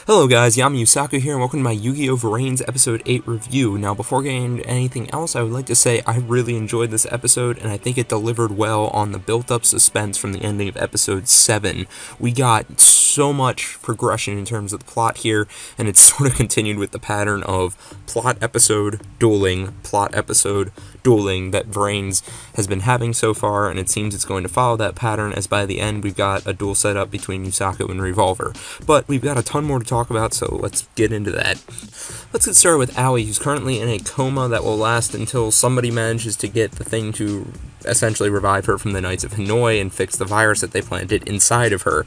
Hello guys, Yusaku here, and welcome to my Yugioh Vrains episode 8 review. Now, before getting into anything else, I would like to say I really enjoyed this episode, and I think it delivered well on the built-up suspense from the ending of episode 7. We got so much progression in terms of the plot here, and it's sort of continued with the pattern of plot episode, dueling, plot episode, dueling that Vrains has been having so far, and it seems it's going to follow that pattern, as by the end we've got a duel set up between Yusaku and Revolver. But we've got a ton more to talk about, so let's get into that. Let's get started with Aoi, who's currently in a coma that will last until somebody manages to get the thing to essentially revive her from the Knights of Hanoi and fix the virus that they planted inside of her,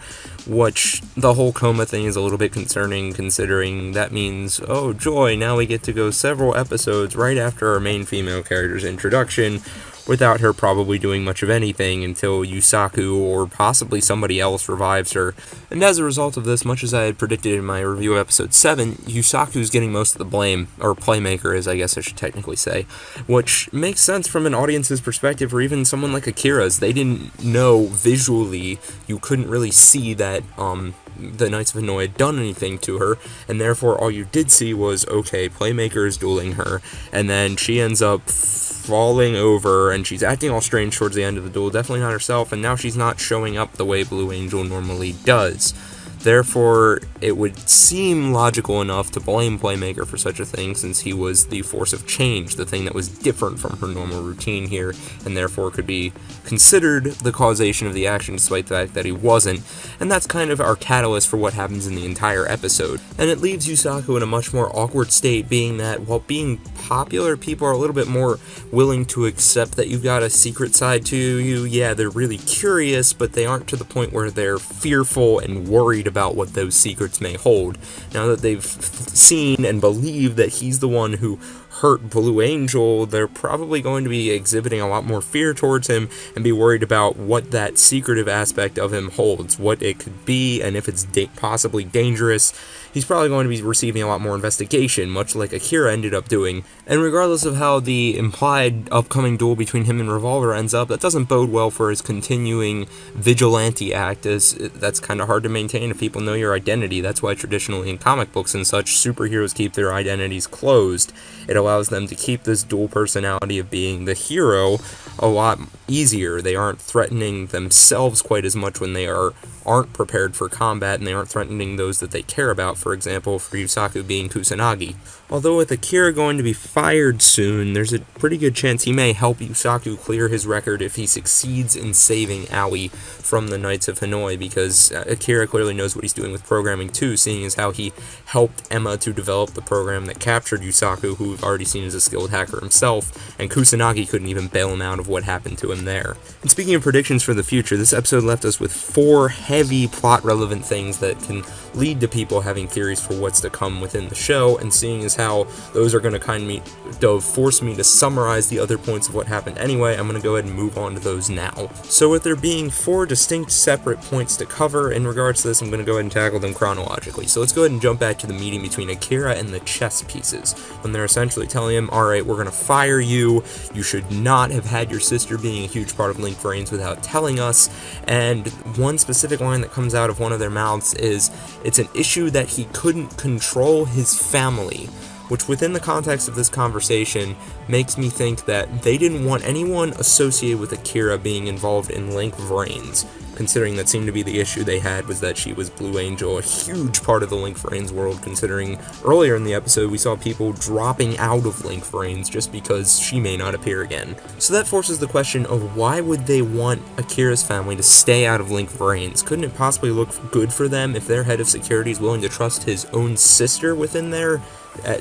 which the whole coma thing is a little bit concerning, considering that means, oh joy, now we get to go several episodes right after our main female character's introduction, without her probably doing much of anything until Yusaku or possibly somebody else revives her. And as a result of this, much as I had predicted in my review of episode 7, Yusaku's getting most of the blame, or Playmaker is, I guess I should technically say, which makes sense from an audience's perspective, or even someone like Akira's. They didn't know visually, you couldn't really see that the Knights of Hanoi had done anything to her, and therefore all you did see was, okay, Playmaker is dueling her, and then she ends up falling over, and she's acting all strange towards the end of the duel, definitely not herself, and now she's not showing up the way Blue Angel normally does. Therefore, it would seem logical enough to blame Playmaker for such a thing, since he was the force of change, the thing that was different from her normal routine here, and therefore could be considered the causation of the action despite the fact that he wasn't, and that's kind of our catalyst for what happens in the entire episode. And it leaves Yusaku in a much more awkward state, being that while being popular, people are a little bit more willing to accept that you've got a secret side to you. Yeah, they're really curious, but they aren't to the point where they're fearful and worried about what those secrets may hold. Now that they've seen and believe that he's the one who hurt Blue Angel, they're probably going to be exhibiting a lot more fear towards him and be worried about what that secretive aspect of him holds, what it could be, and if it's possibly dangerous. He's probably going to be receiving a lot more investigation, much like Akira ended up doing. And regardless of how the implied upcoming duel between him and Revolver ends up, that doesn't bode well for his continuing vigilante act, as that's kind of hard to maintain if people know your identity. That's why traditionally in comic books and such, superheroes keep their identities closed. It allows them to keep this dual personality of being the hero a lot easier. They aren't threatening themselves quite as much when they aren't prepared for combat, and they aren't threatening those that they care about, for example, for Yusaku being Kusanagi. Although with Akira going to be fired soon, there's a pretty good chance he may help Yusaku clear his record if he succeeds in saving Aoi from the Knights of Hanoi, because Akira clearly knows what he's doing with programming too, seeing as how he helped Emma to develop the program that captured Yusaku, who we've already seen as a skilled hacker himself, and Kusanagi couldn't even bail him out of what happened to him there. And speaking of predictions for the future, this episode left us with 4 heavy plot-relevant things that can lead to people having theories for what's to come within the show, and seeing as how those are going to kind of force me to summarize the other points of what happened anyway, I'm going to go ahead and move on to those now. So with there being 4 distinct separate points to cover in regards to this, I'm going to go ahead and tackle them chronologically. So let's go ahead and jump back to the meeting between Akira and the chess pieces, when they're essentially telling him, alright, we're going to fire you, you should not have had your sister being a huge part of Link Vrains without telling us, and one specific line that comes out of one of their mouths is, it's an issue that he couldn't control his family, which within the context of this conversation makes me think that they didn't want anyone associated with Akira being involved in Link Vrains, considering that seemed to be the issue they had, was that she was Blue Angel, a huge part of the Link Vrains world, considering earlier in the episode we saw people dropping out of Link Vrains just because she may not appear again. So that forces the question of why would they want Akira's family to stay out of Link Vrains? Couldn't it possibly look good for them if their head of security is willing to trust his own sister within there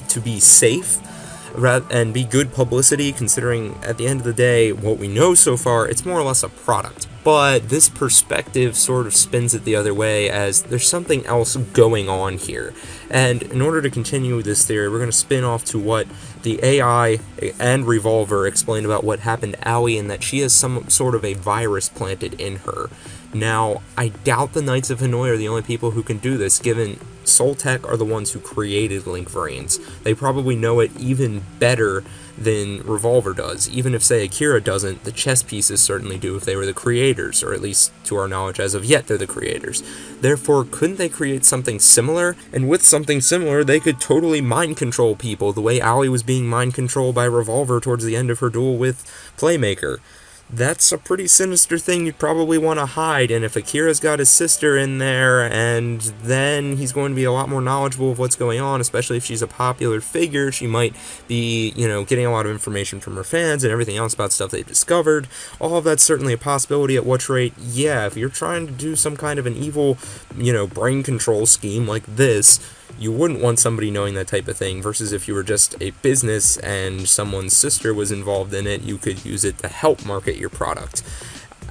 to be safe? And be good publicity, considering at the end of the day, what we know so far, it's more or less a product. But this perspective sort of spins it the other way, as there's something else going on here. And in order to continue this theory, we're going to spin off to what the AI and Revolver explained about what happened to Aoi, and that she has some sort of a virus planted in her. Now, I doubt the Knights of Hanoi are the only people who can do this, given Soltech are the ones who created Link Vrains. They probably know it even better than Revolver does. Even if, say, Akira doesn't, the chess pieces certainly do if they were the creators, or at least to our knowledge as of yet they're the creators. Therefore, couldn't they create something similar? And with something similar, they could totally mind control people, the way Aoi was being mind controlled by Revolver towards the end of her duel with Playmaker. That's a pretty sinister thing you'd probably want to hide, and if Akira's got his sister in there, and then he's going to be a lot more knowledgeable of what's going on, especially if she's a popular figure, she might be, getting a lot of information from her fans and everything else about stuff they've discovered. All of that's certainly a possibility, at which rate, yeah, if you're trying to do some kind of an evil, brain control scheme like this, you wouldn't want somebody knowing that type of thing, versus if you were just a business and someone's sister was involved in it, you could use it to help market your product.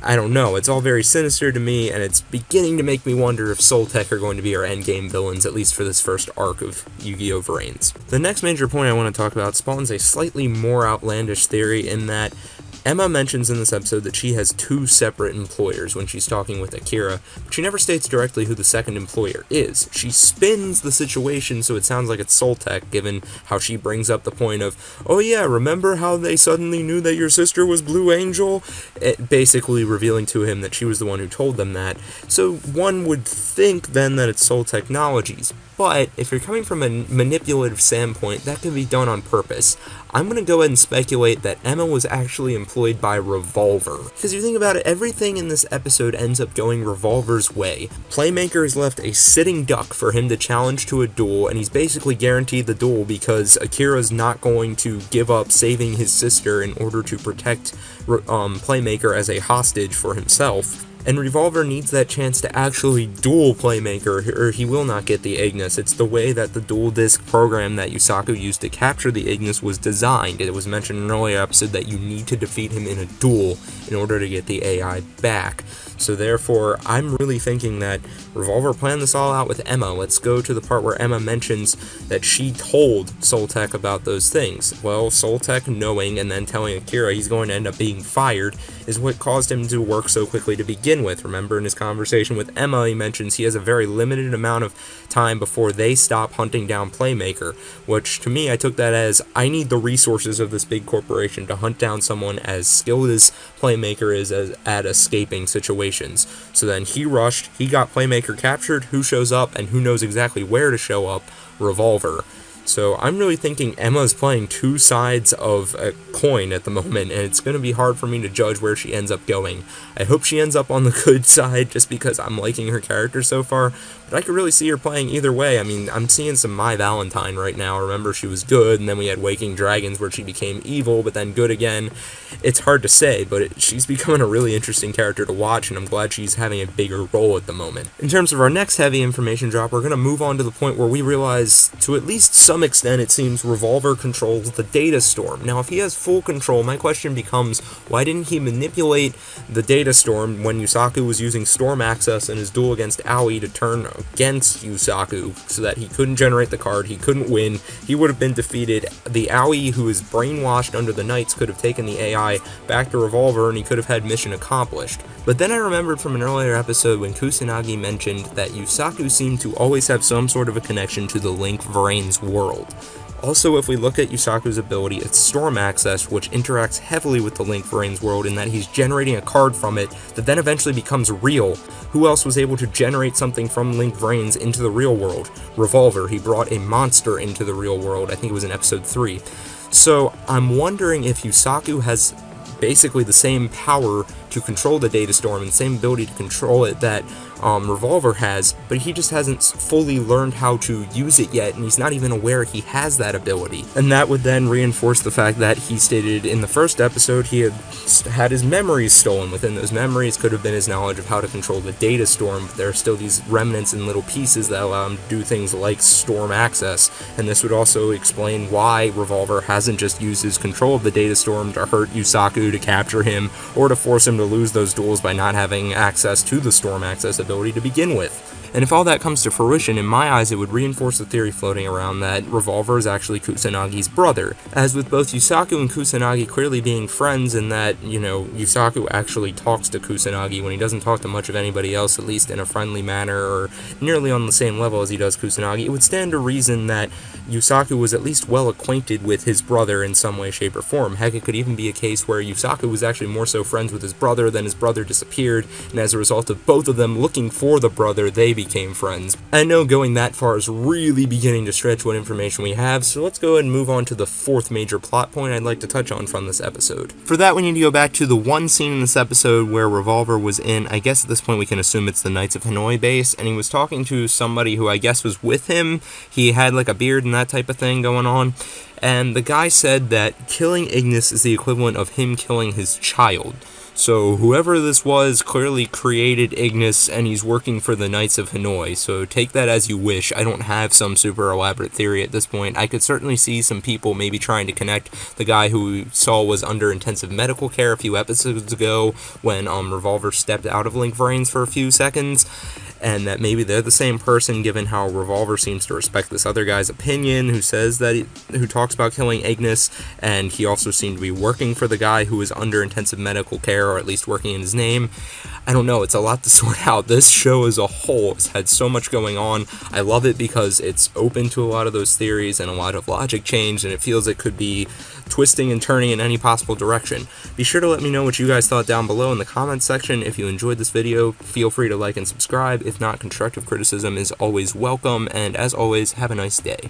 I don't know, it's all very sinister to me, and it's beginning to make me wonder if Soltech are going to be our endgame villains, at least for this first arc of Yu-Gi-Oh! Vrains. The next major point I want to talk about spawns a slightly more outlandish theory in that Emma mentions in this episode that she has 2 separate employers when she's talking with Akira, but she never states directly who the second employer is. She spins the situation so it sounds like it's Soltech, given how she brings up the point of, oh yeah, remember how they suddenly knew that your sister was Blue Angel? Basically revealing to him that she was the one who told them that. So one would think then that it's Sol Technologies, but if you're coming from a manipulative standpoint, that can be done on purpose. I'm going to go ahead and speculate that Emma was actually employed by Revolver. Because if you think about it, everything in this episode ends up going Revolver's way. Playmaker has left a sitting duck for him to challenge to a duel, and he's basically guaranteed the duel because Akira's not going to give up saving his sister in order to protect Playmaker as a hostage for himself. And Revolver needs that chance to actually duel Playmaker, or he will not get the Ignis. It's the way that the dual disc program that Yusaku used to capture the Ignis was designed. It was mentioned in an earlier episode that you need to defeat him in a duel in order to get the AI back. So therefore, I'm really thinking that Revolver planned this all out with Emma. Let's go to the part where Emma mentions that she told Soltech about those things. Well, Soltech knowing and then telling Akira he's going to end up being fired is what caused him to work so quickly to begin with. Remember, in his conversation with Emma, he mentions he has a very limited amount of time before they stop hunting down Playmaker, which to me, I took that as, I need the resources of this big corporation to hunt down someone as skilled as Playmaker is at escaping situations. So then he rushed, he got Playmaker captured, who shows up, and who knows exactly where to show up? Revolver. So I'm really thinking Emma's playing 2 sides of a coin at the moment, and it's going to be hard for me to judge where she ends up going. I hope she ends up on the good side just because I'm liking her character so far, but I could really see her playing either way. I mean, I'm seeing some My Valentine right now. Remember, she was good, and then we had Waking Dragons where she became evil, but then good again. It's hard to say, but she's becoming a really interesting character to watch, and I'm glad she's having a bigger role at the moment. In terms of our next heavy information drop, we're going to move on to the point where we realize, to at least some extent, it seems Revolver controls the data storm. Now, if he has full control, my question becomes, why didn't he manipulate the data storm when Yusaku was using storm access in his duel against Aoi to turn against Yusaku so that he couldn't generate the card, he couldn't win, he would have been defeated. The Aoi who is brainwashed under the Knights could have taken the AI back to Revolver and he could have had mission accomplished. But then I remembered from an earlier episode when Kusanagi mentioned that Yusaku seemed to always have some sort of a connection to the Link Vrains world. Also, if we look at Yusaku's ability, it's Storm Access, which interacts heavily with the Link Vrains world in that he's generating a card from it that then eventually becomes real. Who else was able to generate something from Link Vrains into the real world? Revolver. He brought a monster into the real world. I think it was in episode 3. So I'm wondering if Yusaku has basically the same power to control the data storm and the same ability to control it that Revolver has, but he just hasn't fully learned how to use it yet, and he's not even aware he has that ability. And that would then reinforce the fact that he stated in the first episode he had his memories stolen. Within those memories could have been his knowledge of how to control the data storm, but there are still these remnants and little pieces that allow him to do things like storm access, and this would also explain why Revolver hasn't just used his control of the data storm to hurt Yusaku, to capture him, or to force him to lose those duels by not having access to the storm access ability to begin with. And if all that comes to fruition, in my eyes, it would reinforce the theory floating around that Revolver is actually Kusanagi's brother. As with both Yusaku and Kusanagi clearly being friends, in that, Yusaku actually talks to Kusanagi when he doesn't talk to much of anybody else, at least in a friendly manner or nearly on the same level as he does Kusanagi, it would stand to reason that Yusaku was at least well acquainted with his brother in some way, shape, or form. Heck, it could even be a case where Yusaku was actually more so friends with his brother, then his brother disappeared, and as a result of both of them looking for the brother, they became friends. I know going that far is really beginning to stretch what information we have, so let's go ahead and move on to the fourth major plot point I'd like to touch on from this episode. For that, we need to go back to the one scene in this episode where Revolver was in, I guess at this point we can assume it's the Knights of Hanoi base, and he was talking to somebody who I guess was with him. He had like a beard and that type of thing going on, and the guy said that killing Ignis is the equivalent of him killing his child. So whoever this was clearly created Ignis, and he's working for the Knights of Hanoi, so take that as you wish. I don't have some super elaborate theory at this point. I could certainly see some people maybe trying to connect the guy who we saw was under intensive medical care a few episodes ago when Revolver stepped out of Vrains for a few seconds, and that maybe they're the same person, given how Revolver seems to respect this other guy's opinion who talks about killing Ignis, and he also seemed to be working for the guy who was under intensive medical care, or at least working in his name. I don't know, it's a lot to sort out. This show as a whole has had so much going on. I love it because it's open to a lot of those theories and a lot of logic change, and it feels it could be twisting and turning in any possible direction. Be sure to let me know what you guys thought down below in the comments section. If you enjoyed this video, feel free to like and subscribe. If not, constructive criticism is always welcome, and as always, have a nice day.